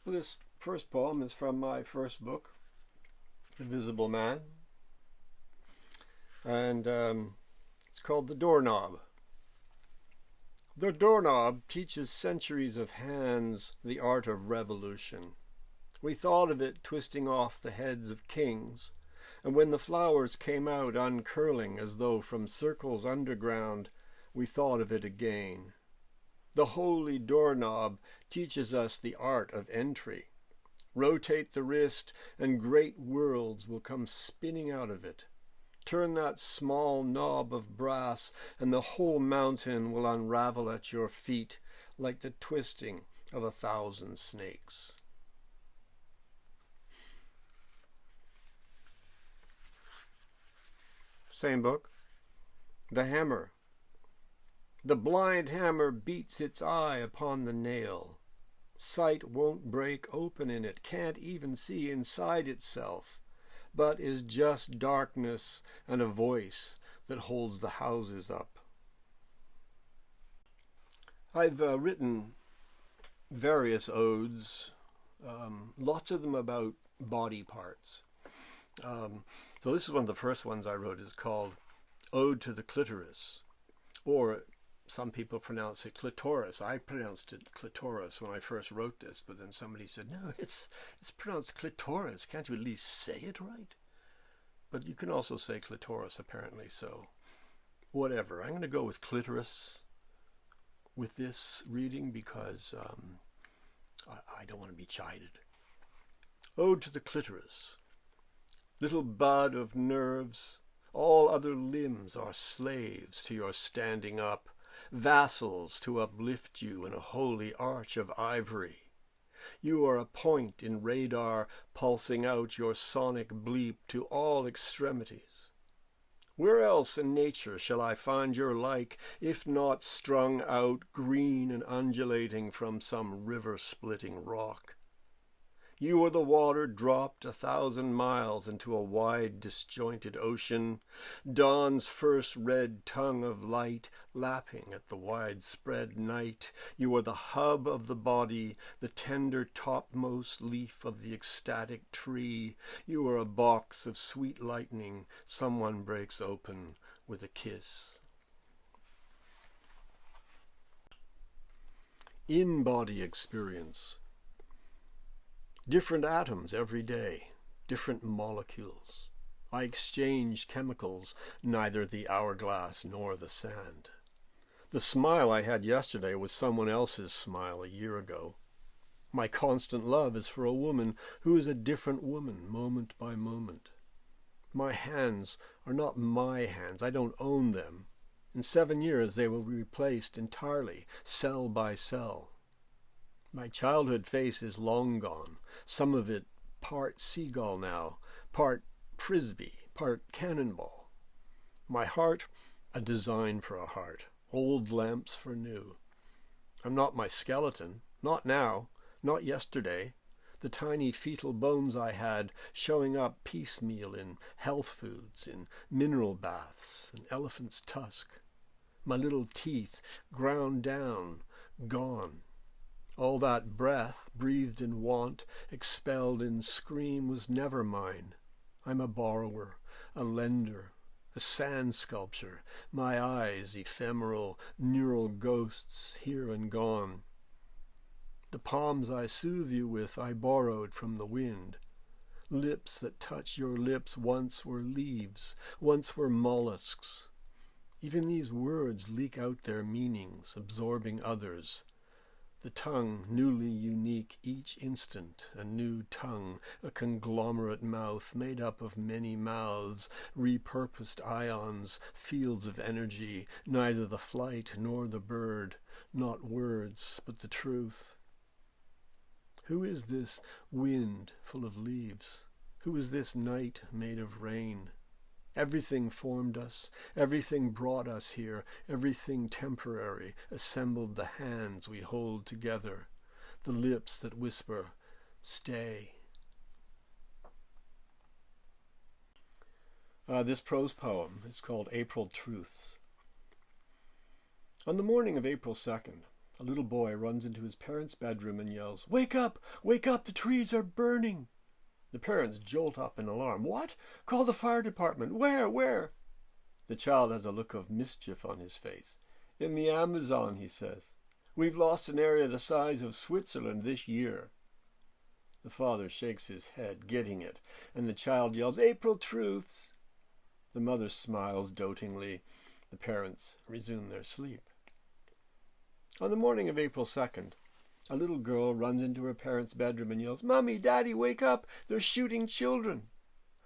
This first poem is from my first book, The Visible Man, and it's called The Doorknob. The doorknob teaches centuries of hands the art of revolution. We thought of it twisting off the heads of kings, and when the flowers came out uncurling as though from circles underground, we thought of it again. The holy doorknob teaches us the art of entry. Rotate the wrist, and great worlds will come spinning out of it. Turn that small knob of brass, and the whole mountain will unravel at your feet like the twisting of 1,000 snakes. Same book. The Hammer. The blind hammer beats its eye upon the nail. Sight won't break open in it, can't even see inside itself, but is just darkness and a voice that holds the houses up. I've written various odes, lots of them about body parts. So this is one of the first ones I wrote. It's called Ode to the Clitoris, or some people pronounce it clitoris. I pronounced it clitoris when I first wrote this, but then somebody said, no, it's pronounced clitoris. Can't you at least say it right? But you can also say clitoris, apparently, so whatever. I'm going to go with clitoris with this reading because I don't want to be chided. Ode to the Clitoris. Little bud of nerves, all other limbs are slaves to your standing up, vassals to uplift you in a holy arch of ivory. You are a point in radar pulsing out your sonic bleep to all extremities. Where else in nature shall I find your like, if not strung out, green and undulating from some river-splitting rock? You are the water dropped 1,000 miles into a wide, disjointed ocean, dawn's first red tongue of light lapping at the widespread night. You are the hub of the body, the tender topmost leaf of the ecstatic tree. You are a box of sweet lightning someone breaks open with a kiss. In-body experience. Different atoms every day, different molecules. I exchange chemicals, neither the hourglass nor the sand. The smile I had yesterday was someone else's smile a year ago. My constant love is for a woman who is a different woman moment by moment. My hands are not my hands. I don't own them. In 7 years they will be replaced entirely, cell by cell. My childhood face is long gone, some of it part seagull now, part frisbee, part cannonball. My heart, a design for a heart, old lamps for new. I'm not my skeleton, not now, not yesterday. The tiny fetal bones I had showing up piecemeal in health foods, in mineral baths, an elephant's tusk. My little teeth ground down, gone. All that breath, breathed in want, expelled in scream, was never mine. I'm a borrower, a lender, a sand sculpture, my eyes ephemeral, neural ghosts, here and gone. The palms I soothe you with I borrowed from the wind. Lips that touch your lips once were leaves, once were mollusks. Even these words leak out their meanings, absorbing others. The tongue, newly unique each instant, a new tongue, a conglomerate mouth made up of many mouths, repurposed ions, fields of energy, neither the flight nor the bird, not words, but the truth. Who is this wind full of leaves? Who is this night made of rain? Everything formed us, everything brought us here, everything temporary assembled the hands we hold together, the lips that whisper, stay. This prose poem is called April Truths. On the morning of April 2nd, A little boy runs into his parents' bedroom and yells, "Wake up! Wake up! The trees are burning!" The parents jolt up in alarm. "What? Call the fire department. Where? Where?" The child has a look of mischief on his face. "In the Amazon," he says. "We've lost an area the size of Switzerland this year." The father shakes his head, getting it, and the child yells, "April truths!" The mother smiles dotingly. The parents resume their sleep. On the morning of April 2nd, a little girl runs into her parents' bedroom and yells, "Mommy, Daddy, wake up! They're shooting children!"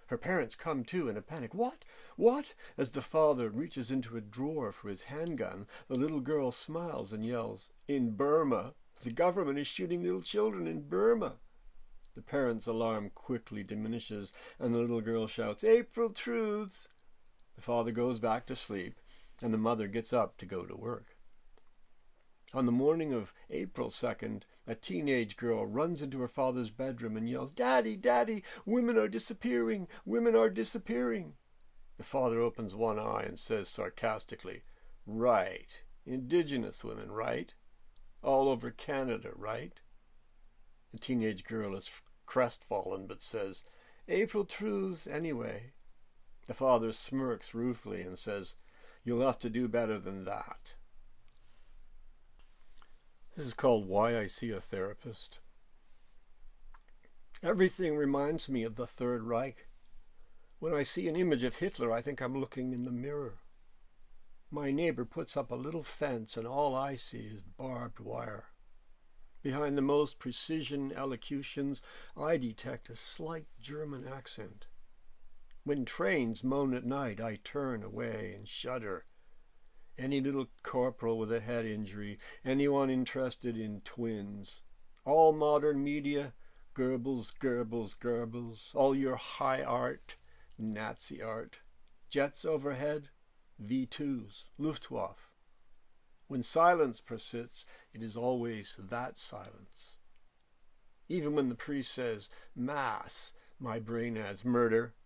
Her parents come too in a panic. "What? What?" As the father reaches into a drawer for his handgun, the little girl smiles and yells, "In Burma! The government is shooting little children in Burma!" The parents' alarm quickly diminishes, and the little girl shouts, "April truths!" The father goes back to sleep, and the mother gets up to go to work. On the morning of April 2nd, a teenage girl runs into her father's bedroom and yells, "Daddy, Daddy, women are disappearing! Women are disappearing!" The father opens one eye and says sarcastically, "Right. Indigenous women, right? All over Canada, right?" The teenage girl is crestfallen but says, "April truths anyway." The father smirks ruefully and says, "You'll have to do better than that." This is called Why I See a Therapist. Everything reminds me of the Third Reich. When I see an image of Hitler, I think I'm looking in the mirror. My neighbor puts up a little fence and all I see is barbed wire. Behind the most precision elocutions, I detect a slight German accent. When trains moan at night, I turn away and shudder. Any little corporal with a head injury, anyone interested in twins. All modern media, Goebbels, Goebbels, Goebbels. All your high art, Nazi art. Jets overhead, V2s, Luftwaffe. When silence persists, it is always that silence. Even when the priest says, "Mass," my brain adds, "murder."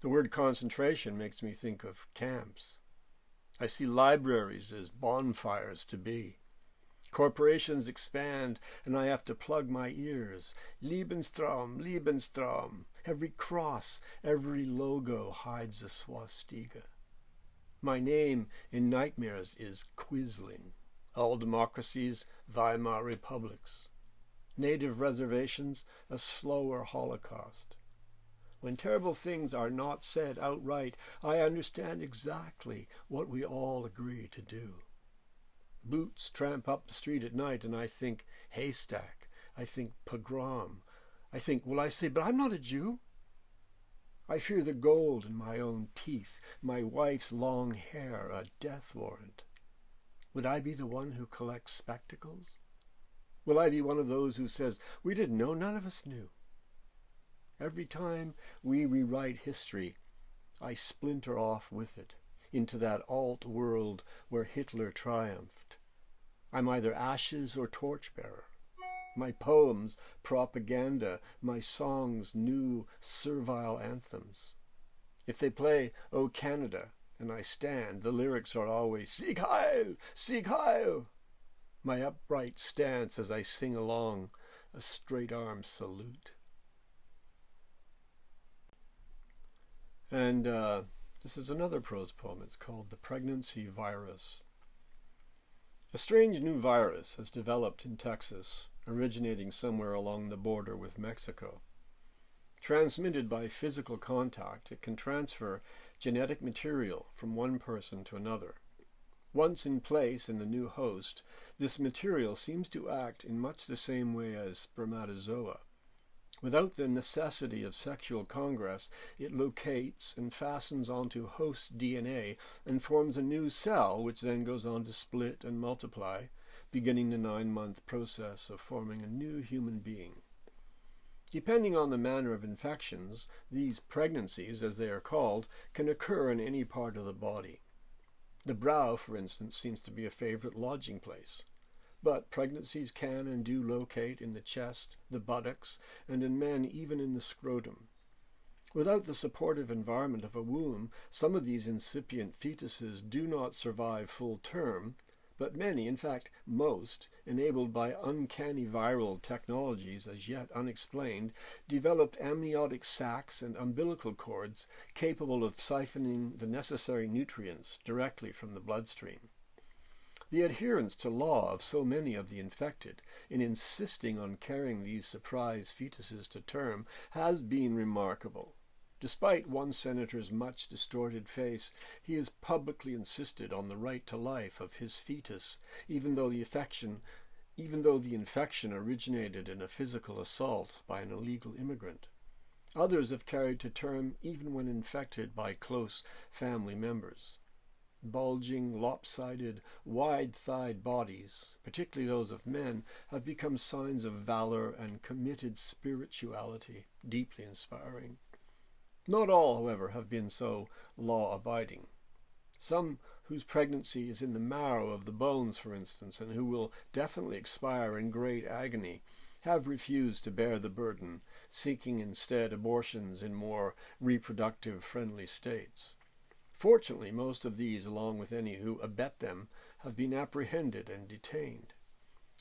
The word concentration makes me think of camps. I see libraries as bonfires to be. Corporations expand, and I have to plug my ears. Lebensraum, Lebensraum. Every cross, every logo hides a swastika. My name in nightmares is Quisling. All democracies, Weimar republics. Native reservations, a slower Holocaust. When terrible things are not said outright, I understand exactly what we all agree to do. Boots tramp up the street at night and I think haystack, I think pogrom, I think, will I say, but I'm not a Jew? I fear the gold in my own teeth, my wife's long hair, a death warrant. Would I be the one who collects spectacles? Will I be one of those who says, "We didn't know, none of us knew"? Every time we rewrite history, I splinter off with it into that alt world where Hitler triumphed. I'm either ashes or torchbearer. My poems, propaganda, my songs, new servile anthems. If they play "O Canada" and I stand, the lyrics are always "Sieg Heil! Sieg Heil!" My upright stance as I sing along, a straight-arm salute. And this is another prose poem. It's called "The Pregnancy Virus." A strange new virus has developed in Texas, originating somewhere along the border with Mexico. Transmitted by physical contact, it can transfer genetic material from one person to another. Once in place in the new host, this material seems to act in much the same way as spermatozoa. Without the necessity of sexual congress, it locates and fastens onto host DNA and forms a new cell, which then goes on to split and multiply, beginning the 9-month process of forming a new human being. Depending on the manner of infections, these pregnancies, as they are called, can occur in any part of the body. The brow, for instance, seems to be a favorite lodging place. But pregnancies can and do locate in the chest, the buttocks, and in men even in the scrotum. Without the supportive environment of a womb, some of these incipient fetuses do not survive full term, but many, in fact most, enabled by uncanny viral technologies as yet unexplained, developed amniotic sacs and umbilical cords capable of siphoning the necessary nutrients directly from the bloodstream. The adherence to law of so many of the infected in insisting on carrying these surprise fetuses to term has been remarkable. Despite one senator's much distorted face, he has publicly insisted on the right to life of his fetus, even though the infection originated in a physical assault by an illegal immigrant. Others have carried to term even when infected by close family members. Bulging, lopsided, wide-thighed bodies, particularly those of men, have become signs of valor and committed spirituality, deeply inspiring. Not all, however, have been so law-abiding. Some whose pregnancy is in the marrow of the bones, for instance, and who will definitely expire in great agony, have refused to bear the burden, seeking instead abortions in more reproductive-friendly states. Fortunately, most of these, along with any who abet them, have been apprehended and detained.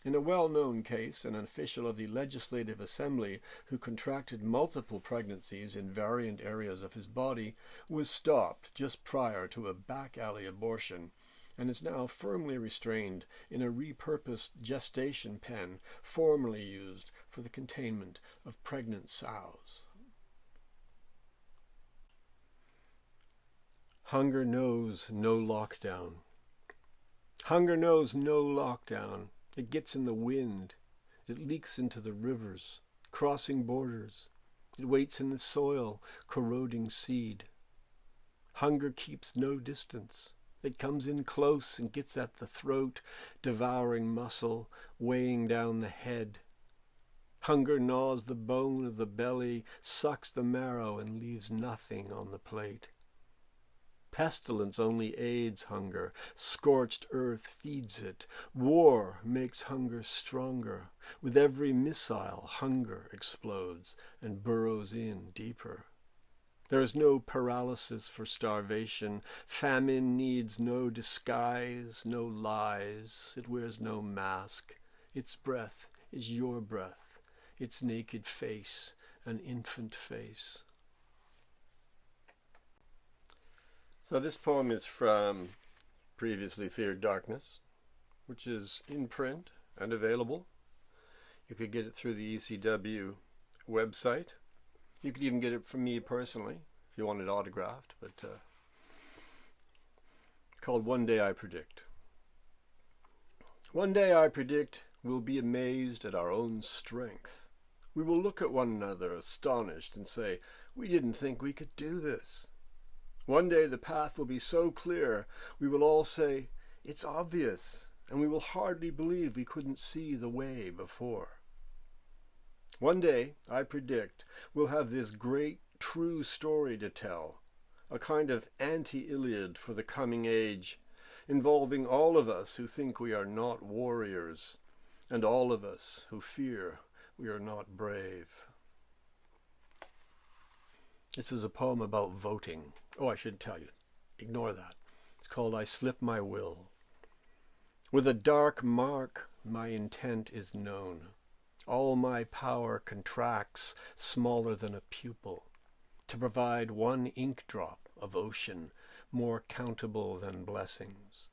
In a well-known case, an official of the Legislative Assembly who contracted multiple pregnancies in variant areas of his body was stopped just prior to a back-alley abortion and is now firmly restrained in a repurposed gestation pen formerly used for the containment of pregnant sows. Hunger knows no lockdown. Hunger knows no lockdown. It gets in the wind. It leaks into the rivers, crossing borders. It waits in the soil, corroding seed. Hunger keeps no distance. It comes in close and gets at the throat, devouring muscle, weighing down the head. Hunger gnaws the bone of the belly, sucks the marrow, and leaves nothing on the plate. Pestilence only aids hunger. Scorched earth feeds it. War makes hunger stronger. With every missile, hunger explodes and burrows in deeper. There is no paralysis for starvation. Famine needs no disguise, no lies. It wears no mask. Its breath is your breath. Its naked face, an infant face. So this poem is from Previously Feared Darkness, which is in print and available. You could get it through the ECW website. You could even get it from me personally if you want it autographed, but called One Day I Predict. One day I predict we'll be amazed at our own strength. We will look at one another astonished and say, we didn't think we could do this. One day the path will be so clear, we will all say, it's obvious, and we will hardly believe we couldn't see the way before. One day, I predict, we'll have this great, true story to tell, a kind of anti-Iliad for the coming age, involving all of us who think we are not warriors, and all of us who fear we are not brave. This is a poem about voting. Oh, I should tell you. Ignore that. It's called I Slip My Will. With a dark mark, my intent is known. All my power contracts, smaller than a pupil, to provide one ink drop of ocean, more countable than blessings.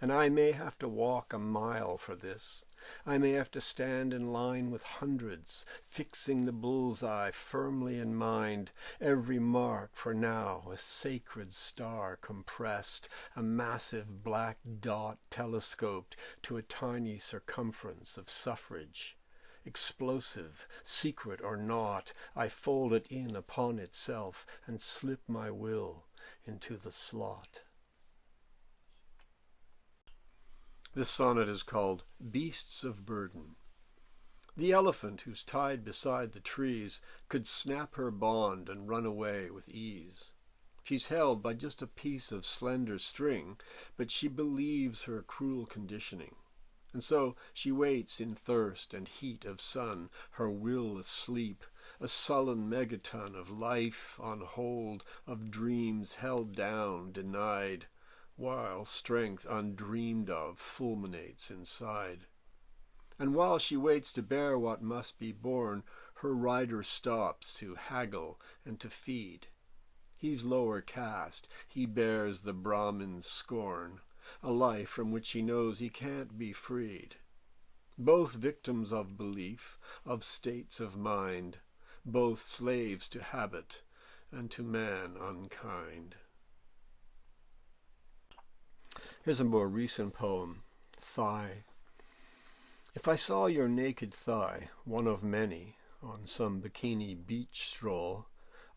And I may have to walk a mile for this. I may have to stand in line with hundreds, fixing the bullseye firmly in mind, every mark for now a sacred star compressed, a massive black dot telescoped to a tiny circumference of suffrage. Explosive, secret or not, I fold it in upon itself and slip my will into the slot. This sonnet is called Beasts of Burden. The elephant who's tied beside the trees could snap her bond and run away with ease. She's held by just a piece of slender string, but she believes her cruel conditioning. And so she waits in thirst and heat of sun, her will asleep, a sullen megaton of life on hold, of dreams held down, denied. while strength undreamed of fulminates inside. And while she waits to bear what must be borne, her rider stops to haggle and to feed. He's lower caste, he bears the Brahmin's scorn, a life from which he knows he can't be freed. Both victims of belief, of states of mind, both slaves to habit and to man unkind. Here's a more recent poem, Thigh. If I saw your naked thigh, one of many, on some bikini beach stroll,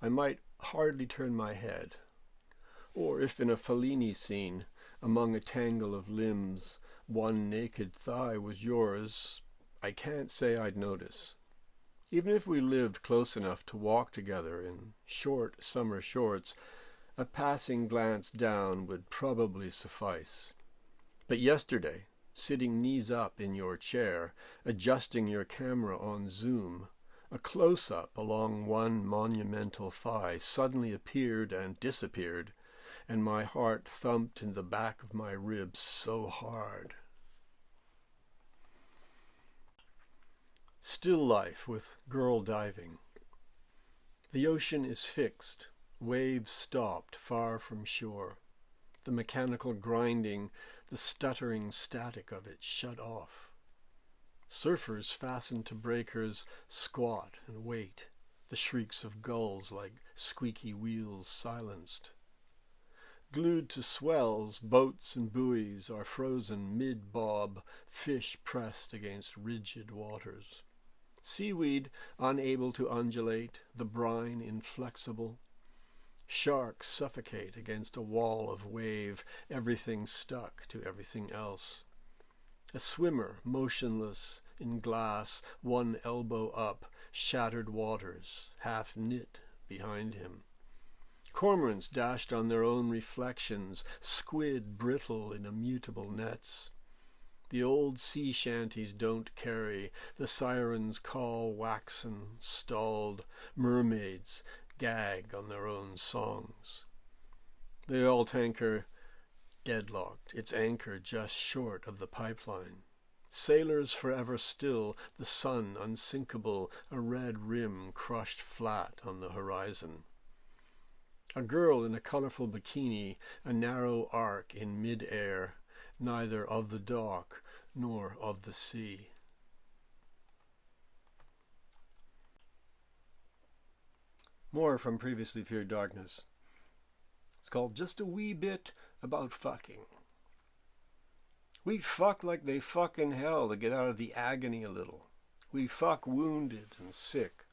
I might hardly turn my head. Or if in a Fellini scene, among a tangle of limbs, one naked thigh was yours, I can't say I'd notice. Even if we lived close enough to walk together in short summer shorts, a passing glance down would probably suffice. But yesterday, sitting knees up in your chair, adjusting your camera on zoom, a close-up along one monumental thigh suddenly appeared and disappeared, and my heart thumped in the back of my ribs so hard. Still life with girl diving. The ocean is fixed, waves stopped far from shore. The mechanical grinding, the stuttering static of it shut off. Surfers fastened to breakers squat and wait, the shrieks of gulls like squeaky wheels silenced. Glued to swells, boats and buoys are frozen mid-bob, fish pressed against rigid waters. Seaweed unable to undulate, the brine inflexible. Sharks suffocate against a wall of wave, everything stuck to everything else. A swimmer, motionless, in glass, one elbow up, shattered waters, half knit behind him. Cormorants dashed on their own reflections, squid brittle in immutable nets. The old sea shanties don't carry, the sirens call waxen, stalled, mermaids gag on their own songs. The oil tanker deadlocked, its anchor just short of the pipeline. Sailors forever still, the sun unsinkable, a red rim crushed flat on the horizon. A girl in a colorful bikini, a narrow arc in mid-air, neither of the dock nor of the sea. More from Previously Feared Darkness. It's called Just a Wee Bit About Fucking. We fuck like they fuck in hell to get out of the agony a little. We fuck wounded and sick.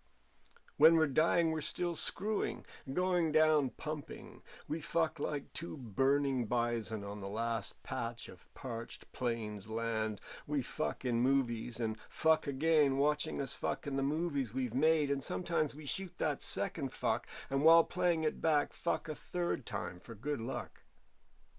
When we're dying, we're still screwing, going down pumping. We fuck like two burning bison on the last patch of parched plains land. We fuck in movies and fuck again, watching us fuck in the movies we've made. And sometimes we shoot that second fuck, and while playing it back, fuck a third time for good luck.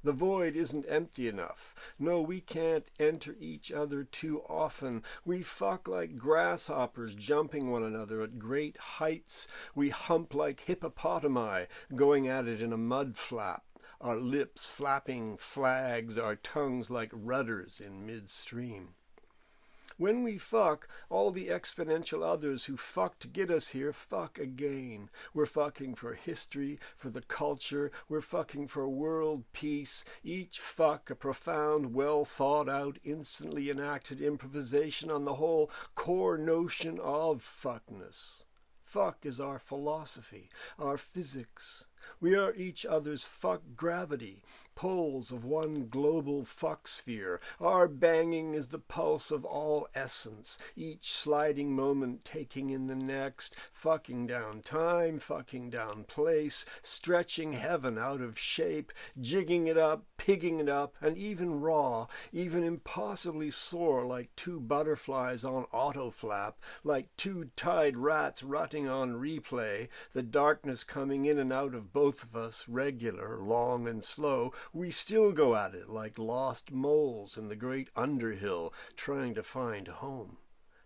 The void isn't empty enough. No, we can't enter each other too often. We fuck like grasshoppers jumping one another at great heights. We hump like hippopotami going at it in a mud flap. Our lips flapping flags, our tongues like rudders in midstream. When we fuck, all the exponential others who fuck to get us here fuck again. We're fucking for history, for the culture, we're fucking for world peace. Each fuck a profound, well thought out, instantly enacted improvisation on the whole core notion of fuckness. Fuck is our philosophy, our physics. We are each other's fuck gravity, poles of one global fuck sphere. Our banging is the pulse of all essence, each sliding moment taking in the next, fucking down time, fucking down place, stretching heaven out of shape, jigging it up, pigging it up, and even raw, even impossibly sore like two butterflies on autoflap, like two tied rats rutting on replay, the darkness coming in and out of both of us, regular, long and slow. We still go at it like lost moles in the great Underhill, trying to find home.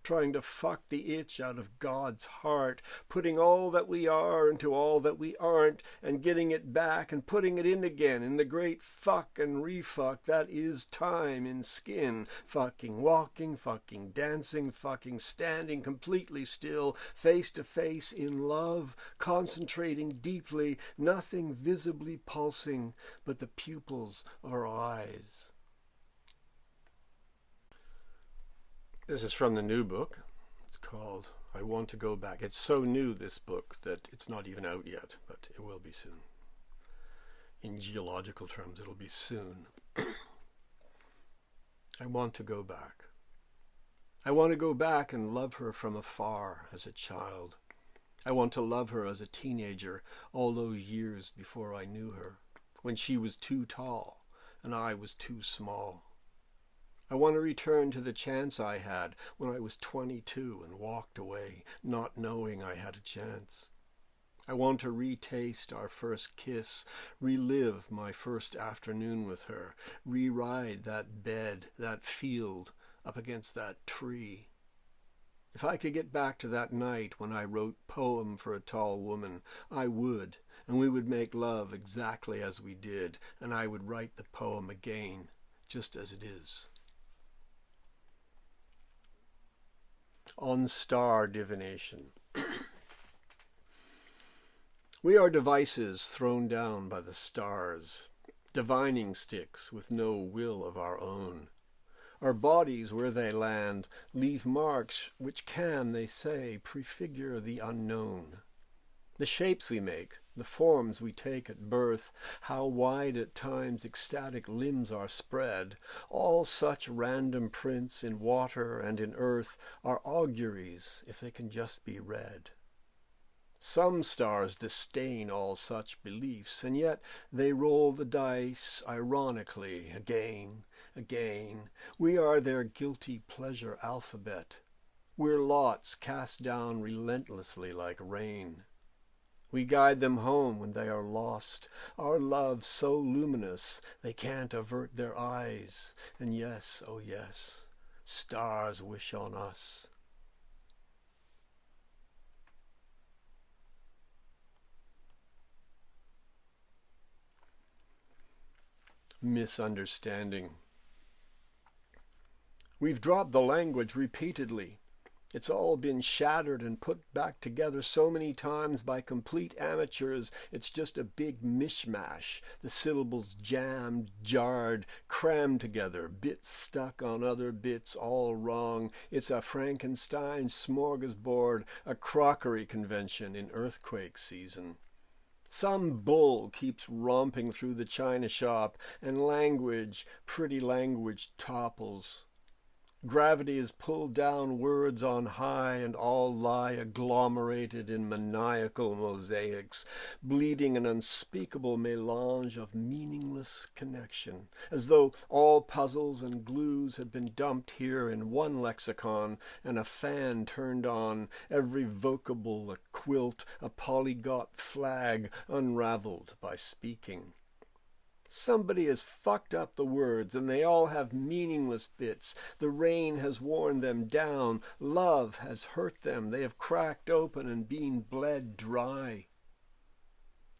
trying to fuck the itch out of God's heart, putting all that we are into all that we aren't, and getting it back and putting it in again in the great fuck and refuck that is time in skin. Fucking walking, fucking dancing, fucking standing completely still, face to face in love, concentrating deeply, nothing visibly pulsing but the pupils of our eyes. This is from the new book. It's called I Want to Go Back. It's so new, this book, that it's not even out yet, but it will be soon. In geological terms, it'll be soon. I want to go back. I want to go back and love her from afar as a child. I want to love her as a teenager, all those years before I knew her, when she was too tall and I was too small. I want to return to the chance I had when I was 22 and walked away, not knowing I had a chance. I want to retaste our first kiss, relive my first afternoon with her, re-ride that bed, that field, up against that tree. If I could get back to that night when I wrote Poem for a Tall Woman, I would, and we would make love exactly as we did, and I would write the poem again, just as it is. On star divination. We are devices thrown down by the stars, divining sticks with no will of our own. Our bodies, where they land, leave marks which can, they say, prefigure the unknown. The shapes we make, the forms we take at birth, how wide at times ecstatic limbs are spread, all such random prints in water and in earth are auguries if they can just be read. Some stars disdain all such beliefs, and yet they roll the dice ironically again. We are their guilty pleasure alphabet. We're lots cast down relentlessly like rain. We guide them home when they are lost, our love so luminous they can't avert their eyes. And yes, oh yes, stars wish on us. Misunderstanding. We've dropped the language repeatedly. It's all been shattered and put back together so many times by complete amateurs, it's just a big mishmash. The syllables jammed, jarred, crammed together, bits stuck on other bits, all wrong. It's a Frankenstein smorgasbord, a crockery convention in earthquake season. Some bull keeps romping through the china shop, and language, pretty language, topples. Gravity has pulled down words on high, and all lie agglomerated in maniacal mosaics, bleeding an unspeakable melange of meaningless connection, as though all puzzles and glues had been dumped here in one lexicon, and a fan turned on, every vocable a quilt, a polyglot flag unraveled by speaking. Somebody has fucked up the words, and they all have meaningless bits. The rain has worn them down. Love has hurt them. They have cracked open and been bled dry.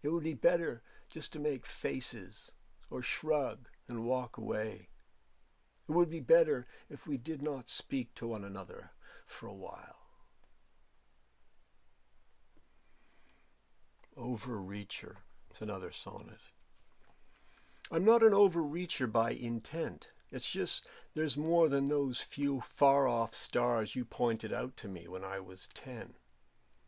It would be better just to make faces, or shrug and walk away. It would be better if we did not speak to one another for a while. Overreacher. It's another sonnet. I'm not an overreacher by intent. It's just there's more than those few far-off stars you pointed out to me when I was 10.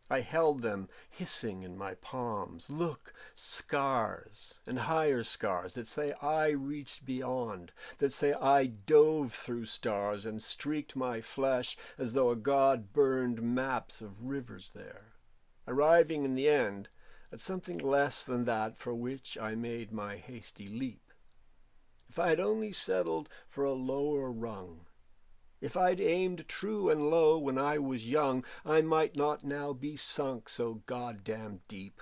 I held them hissing in my palms. Look, scars, and higher scars that say I reached beyond, that say I dove through stars and streaked my flesh as though a god burned maps of rivers there, arriving in the end at something less than that for which I made my hasty leap. If I had only settled for a lower rung, if I'd aimed true and low when I was young, I might not now be sunk so goddamn deep.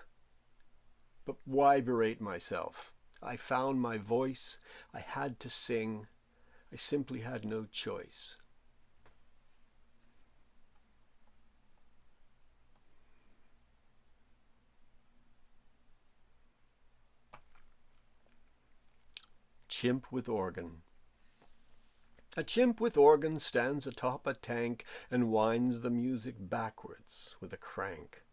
But why berate myself? I found my voice. I had to sing. I simply had no choice. chimp with organ. A chimp with organ stands atop a tank and winds the music backwards with a crank.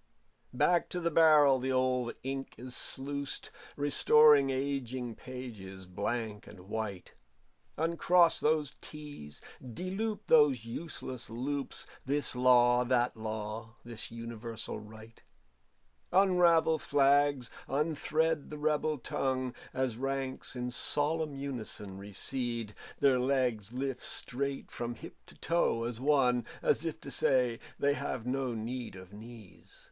Back to the barrel the old ink is sluiced, restoring aging pages blank and white. Uncross those T's, deloop those useless loops, this law, that law, this universal right. Unravel flags, unthread the rebel tongue, as ranks in solemn unison recede, their legs lift straight from hip to toe as one, as if to say they have no need of knees.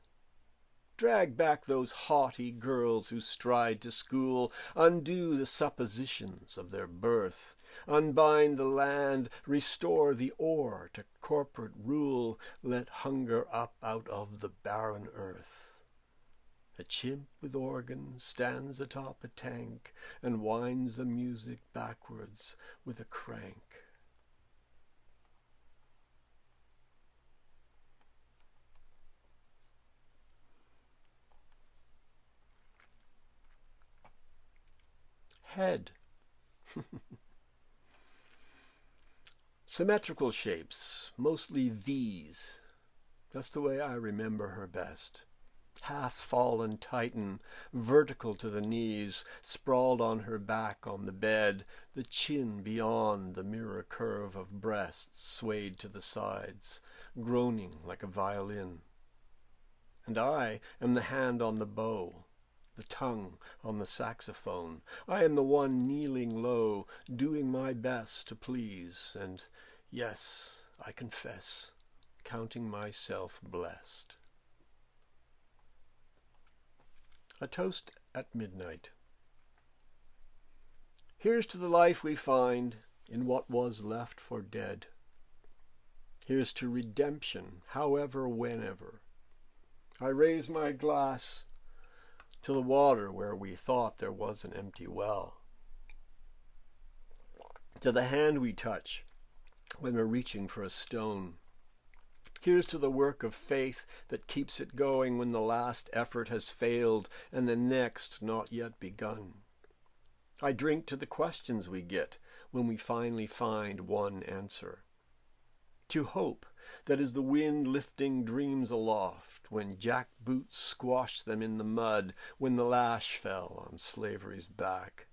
Drag back those haughty girls who stride to school, undo the suppositions of their birth, unbind the land, restore the ore to corporate rule, let hunger up out of the barren earth. A chimp with organ stands atop a tank and winds the music backwards with a crank. Head. Symmetrical shapes, mostly V's. That's the way I remember her best. Half-fallen Titan, vertical to the knees, sprawled on her back on the bed, the chin beyond the mirror curve of breasts swayed to the sides, groaning like a violin. And I am the hand on the bow, the tongue on the saxophone. I am the one kneeling low, doing my best to please, and, yes, I confess, counting myself blessed. A toast at midnight. Here's to the life we find in what was left for dead. Here's to redemption, however, whenever. I raise my glass to the water where we thought there was an empty well. To the hand we touch when we're reaching for a stone. Here's to the work of faith that keeps it going when the last effort has failed and the next not yet begun. I drink to the questions we get when we finally find one answer. To hope that is the wind lifting dreams aloft when jackboots squashed them in the mud, when the lash fell on slavery's back.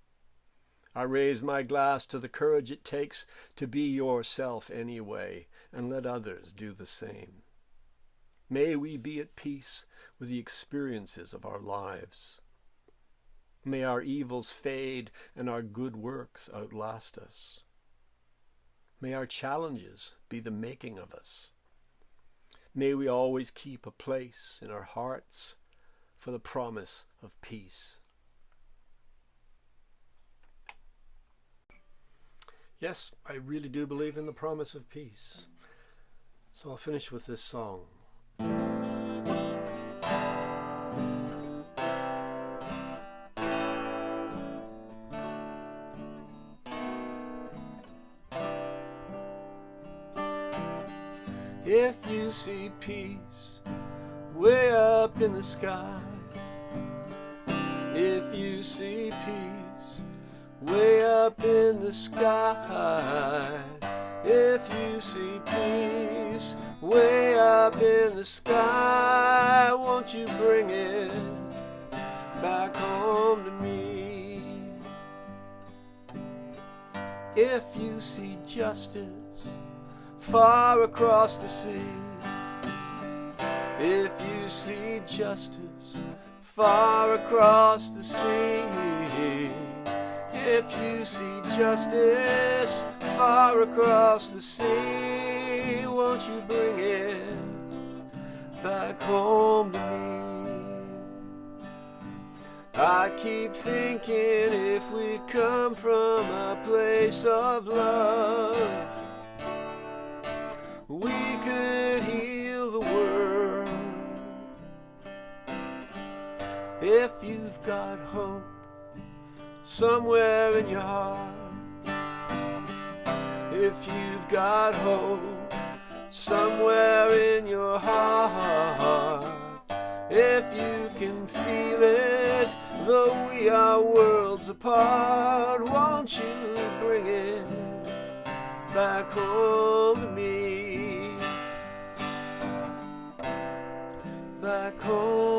I raise my glass to the courage it takes to be yourself anyway, and let others do the same. May we be at peace with the experiences of our lives. May our evils fade and our good works outlast us. May our challenges be the making of us. May we always keep a place in our hearts for the promise of peace. Yes, I really do believe in the promise of peace. So I'll finish with this song. If you see peace way up in the sky, if you see peace way up in the sky, if you see peace way up in the sky, won't you bring it back home to me? If you see justice far across the sea, if you see justice far across the sea, if you see justice far across the sea, won't you bring it back home to me? I keep thinking if we come from a place of love, we could heal the world. If you've got hope somewhere in your heart, if you've got hope somewhere in your heart, if you can feel it, though we are worlds apart, won't you'd bring it back home to me, back home.